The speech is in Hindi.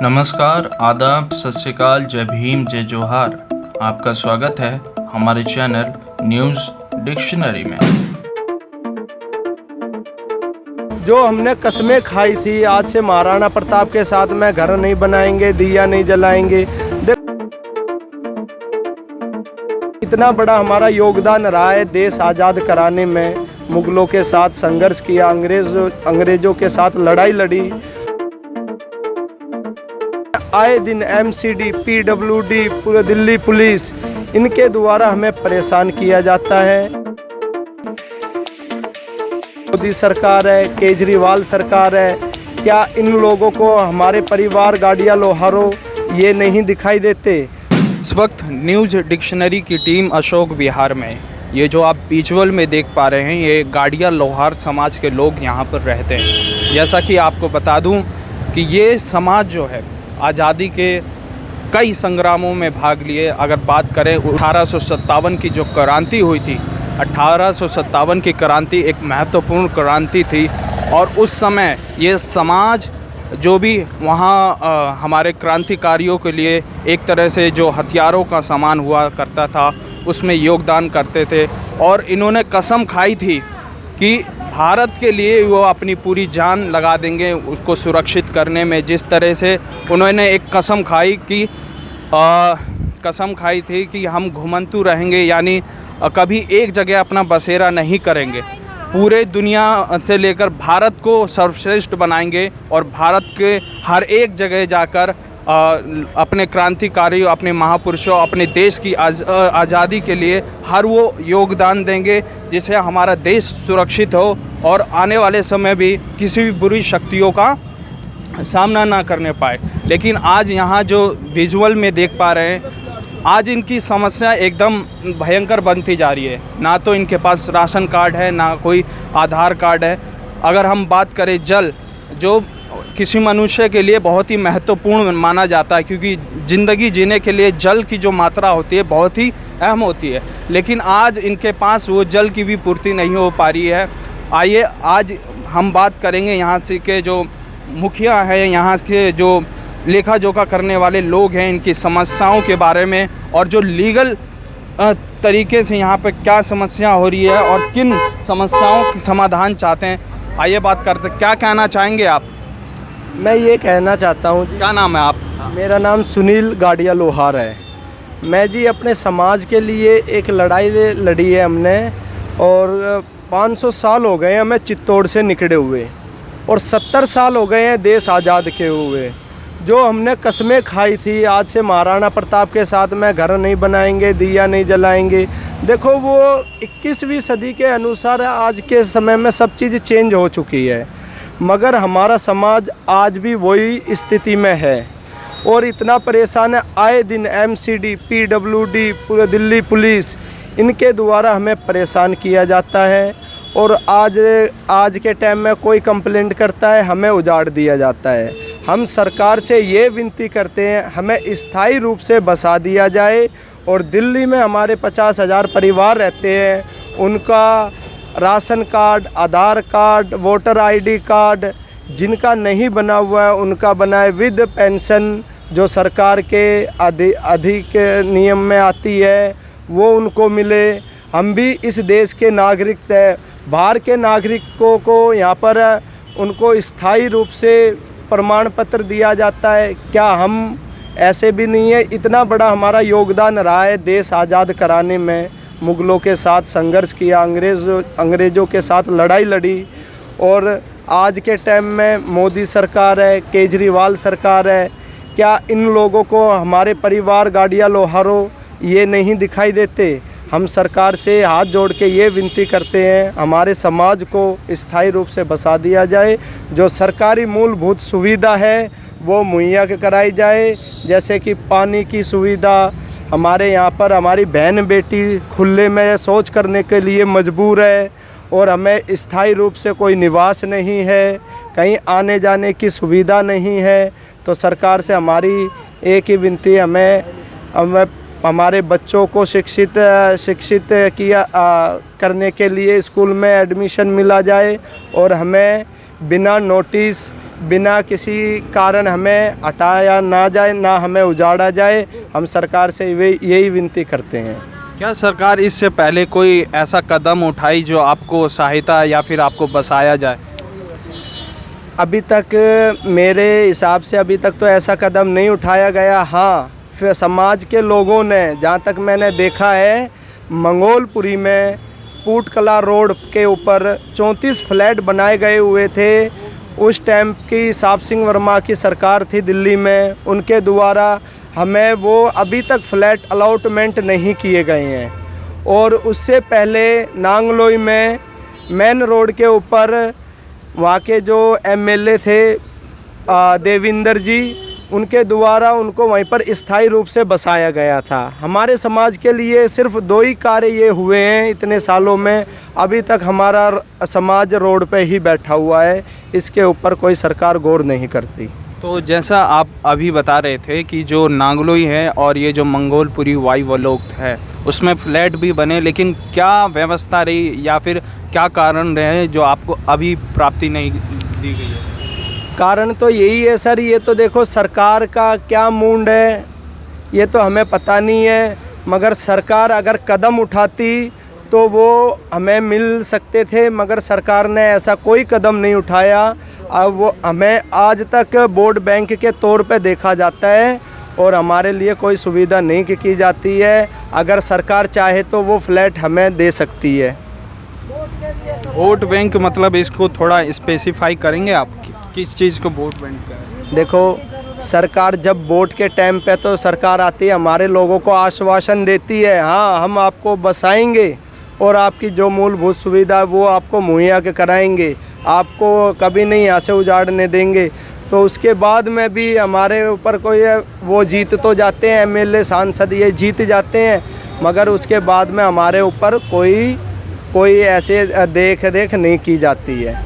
नमस्कार, आदाब, सत श्री अकाल, जय भीम, जय जोहार। आपका स्वागत है हमारे चैनल न्यूज़ डिक्शनरी में। जो हमने कस्में खाई थी आज से महाराणा प्रताप के साथ में घर नहीं बनाएंगे, दिया नहीं जलाएंगे। इतना बड़ा हमारा योगदान रहा है देश आज़ाद कराने में। मुगलों के साथ संघर्ष किया, अंग्रेज़ों के साथ लड़ाई लड़ी। आए दिन एमसीडी, पीडब्ल्यूडी, पूरे दिल्ली पुलिस, इनके द्वारा हमें परेशान किया जाता है। मोदी सरकार है, केजरीवाल सरकार है, क्या इन लोगों को हमारे परिवार, गाड़ियाँ, लोहारों ये नहीं दिखाई देते? इस वक्त न्यूज़ डिक्शनरी की टीम अशोक विहार में, ये जो आप विजुअल में देख पा रहे हैं, ये गाड़िया लोहार समाज के लोग यहाँ पर रहते हैं। जैसा कि आपको बता दूं कि ये समाज जो है आज़ादी के कई संग्रामों में भाग लिए। अगर बात करें 1857 की जो क्रांति हुई थी, 1857 की क्रांति एक महत्वपूर्ण क्रांति थी और उस समय ये समाज जो भी वहाँ हमारे क्रांतिकारियों के लिए एक तरह से जो हथियारों का सामान हुआ करता था उसमें योगदान करते थे। और इन्होंने कसम खाई थी कि भारत के लिए वो अपनी पूरी जान लगा देंगे उसको सुरक्षित करने में। जिस तरह से उन्होंने एक कसम खाई थी कि हम घुमंतू रहेंगे, यानी कभी एक जगह अपना बसेरा नहीं करेंगे, पूरे दुनिया से लेकर भारत को सर्वश्रेष्ठ बनाएंगे और भारत के हर एक जगह जाकर अपने क्रांतिकारियों, अपने महापुरुषों, अपने देश की आज़ादी के लिए हर वो योगदान देंगे जिससे हमारा देश सुरक्षित हो और आने वाले समय भी किसी भी बुरी शक्तियों का सामना ना करने पाए। लेकिन आज यहाँ जो विजुअल में देख पा रहे हैं, आज इनकी समस्या एकदम भयंकर बनती जा रही है। ना तो इनके पास राशन कार्ड है, ना कोई आधार कार्ड है। अगर हम बात करें जल, जो किसी मनुष्य के लिए बहुत ही महत्वपूर्ण माना जाता है, क्योंकि ज़िंदगी जीने के लिए जल की जो मात्रा होती है बहुत ही अहम होती है, लेकिन आज इनके पास वो जल की भी पूर्ति नहीं हो पा रही है। आइए आज हम बात करेंगे यहाँ से के जो मुखिया हैं, यहाँ के जो लेखा जोखा करने वाले लोग हैं, इनकी समस्याओं के बारे में और जो लीगल तरीके से यहाँ पे क्या समस्या हो रही है और किन समस्याओं का समाधान चाहते हैं। आइए बात करते, क्या कहना चाहेंगे आप? मैं ये कहना चाहता हूँ। क्या नाम है आप? मेरा नाम सुनील गाड़िया लोहार है। मैं जी अपने समाज के लिए एक लड़ाई लड़ी है हमने, और 500 साल हो गए हैं हमें चित्तौड़ से निकले हुए और 70 साल हो गए हैं देश आज़ाद के हुए। जो हमने कस्में खाई थी आज से महाराणा प्रताप के साथ में घर नहीं बनाएंगे, दिया नहीं जलाएंगे। देखो वो 21वीं सदी के अनुसार आज के समय में सब चीज़ चेंज हो चुकी है, मगर हमारा समाज आज भी वही स्थिति में है और इतना परेशान है। आए दिन एमसीडी, पीडब्ल्यूडी, पूरे दिल्ली पुलिस, इनके द्वारा हमें परेशान किया जाता है और आज के टाइम में कोई कंप्लेंट करता है हमें उजाड़ दिया जाता है। हम सरकार से ये विनती करते हैं हमें स्थायी रूप से बसा दिया जाए और दिल्ली में हमारे 50,000 परिवार रहते हैं, उनका राशन कार्ड, आधार कार्ड, वोटर आईडी कार्ड जिनका नहीं बना हुआ है उनका बनाए, विद पेंशन जो सरकार के अधिक नियम में आती है वो उनको मिले। हम भी इस देश के नागरिक हैं, बाहर के नागरिकों को यहाँ पर उनको स्थायी रूप से प्रमाण पत्र दिया जाता है। क्या हम ऐसे भी नहीं है? इतना बड़ा हमारा योगदान रहा है देश आज़ाद कराने में। मुगलों के साथ संघर्ष किया, अंग्रेज़ों के साथ लड़ाई लड़ी और आज के टाइम में मोदी सरकार है, केजरीवाल सरकार है, क्या इन लोगों को हमारे परिवार, गाड़ियाँ, लोहारों ये नहीं दिखाई देते? हम सरकार से हाथ जोड़ के ये विनती करते हैं हमारे समाज को स्थायी रूप से बसा दिया जाए, जो सरकारी मूलभूत सुविधा है वो मुहैया कराई जाए, जैसे कि पानी की सुविधा। हमारे यहाँ पर हमारी बहन बेटी खुले में शौच करने के लिए मजबूर है और हमें स्थायी रूप से कोई निवास नहीं है, कहीं आने जाने की सुविधा नहीं है। तो सरकार से हमारी एक ही विनती, हमें हमारे बच्चों को शिक्षित करने के लिए स्कूल में एडमिशन मिला जाए और हमें बिना नोटिस बिना किसी कारण हमें हटाया ना जाए, ना हमें उजाड़ा जाए। हम सरकार से यही विनती करते हैं। क्या सरकार इससे पहले कोई ऐसा कदम उठाई जो आपको सहायता या फिर आपको बसाया जाए? अभी तक मेरे हिसाब से अभी तक तो ऐसा कदम नहीं उठाया गया। हाँ, फिर समाज के लोगों ने, जहाँ तक मैंने देखा है, मंगोलपुरी में पूटकला रोड के ऊपर 34 फ्लैट बनाए गए हुए थे। उस टाइम की साप सिंह वर्मा की सरकार थी दिल्ली में, उनके द्वारा हमें वो अभी तक फ्लैट अलॉटमेंट नहीं किए गए हैं। और उससे पहले नांगलोई में मेन रोड के ऊपर वहाँ के जो एमएलए थे देविंदर जी, उनके द्वारा उनको वहीं पर स्थायी रूप से बसाया गया था। हमारे समाज के लिए सिर्फ 2 ही कार्य ये हुए हैं इतने सालों में। अभी तक हमारा समाज रोड पे ही बैठा हुआ है, इसके ऊपर कोई सरकार गौर नहीं करती। तो जैसा आप अभी बता रहे थे कि जो नांगलोई है और ये जो मंगोलपुरी वायुवलोक है उसमें फ्लैट भी बने, लेकिन क्या व्यवस्था रही या फिर क्या कारण रहे जो आपको अभी प्राप्ति नहीं दी गई है? कारण तो यही है सर, ये तो देखो सरकार का क्या मूड है ये तो हमें पता नहीं है, मगर सरकार अगर कदम उठाती तो वो हमें मिल सकते थे, मगर सरकार ने ऐसा कोई कदम नहीं उठाया। अब वो हमें आज तक वोट बैंक के तौर पे देखा जाता है और हमारे लिए कोई सुविधा नहीं की जाती है। अगर सरकार चाहे तो वो फ्लैट हमें दे सकती है। वोट बैंक मतलब इसको थोड़ा स्पेसिफाई करेंगे आप, किस चीज़ को वोट बैंक का है? देखो, सरकार जब वोट के टाइम पे तो सरकार आती है, हमारे लोगों को आश्वासन देती है, हाँ हम आपको बसाएंगे और आपकी जो मूलभूत सुविधा है वो आपको मुहैया के कराएंगे, आपको कभी नहीं यहाँ से उजाड़ने देंगे। तो उसके बाद में भी हमारे ऊपर कोई वो जीत तो जाते हैं, एमएलए सांसद ये जीत जाते हैं, मगर उसके बाद में हमारे ऊपर कोई ऐसे देख रेख नहीं की जाती है।